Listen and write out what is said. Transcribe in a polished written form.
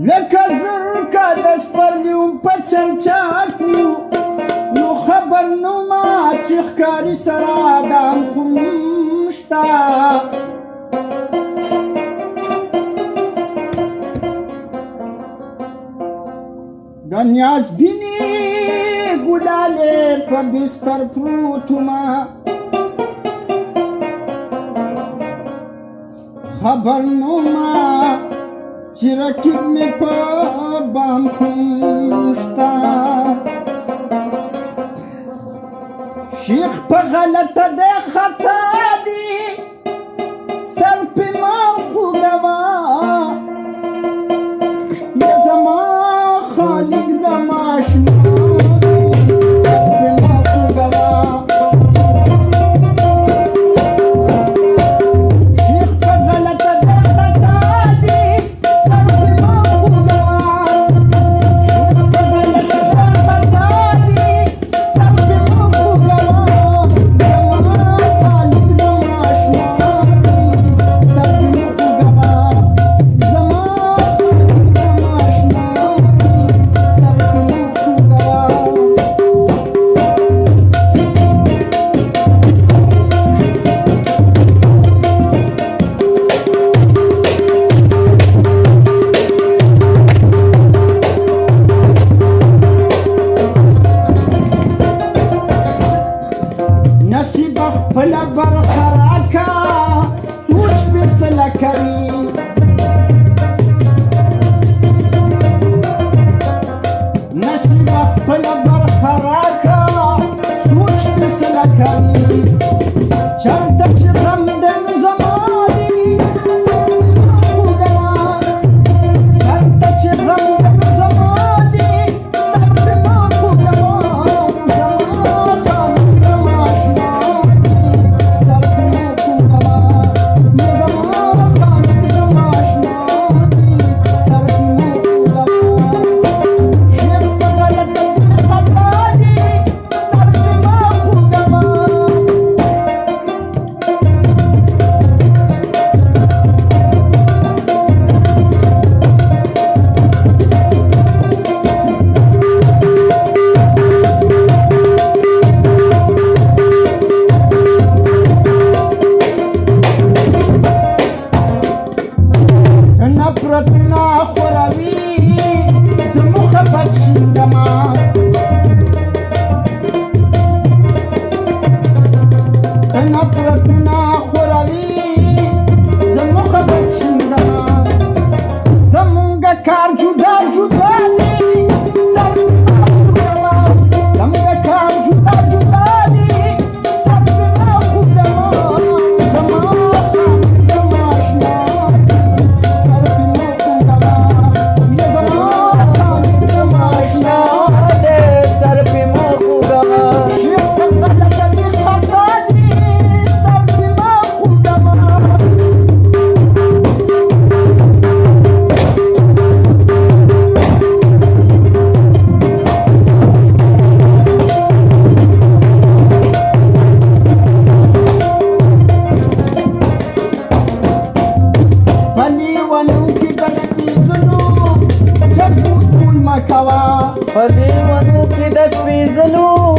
لکه زرکه د سپرلیو په چرچا کړو نو خبر نو ما چې ښکاري سره دا خو شته د نیازبینې ګلالې په بستر پروت ومه خبر نو ما چې رقیب مې په بام خون شته شیخ په غلطه دی خطا دی سر پې ما خوږوه یا زما خالق زما اشنا سر پې ما خوږوه خپله برخه راکه سوچ فیصله کوي نصیب خپله برخه راکه سوچ فیصله کوي چرته چې غم دی نو زما دی سر مه خوږوه چرته چې غم دی نو زما دی سر پې مه خوږوه زما خالق زما اشنا نفرت ناخوروي زموږ بد شندمه نفرت ناخوروي زموږ بد شندمه زموږ کار جدا جدا دی سر پې مه خوږوه زموږ کار جدا جدا دی سر پې مه خوږوه زما خالق زما اشنا په لیونو کې د سپېڅلو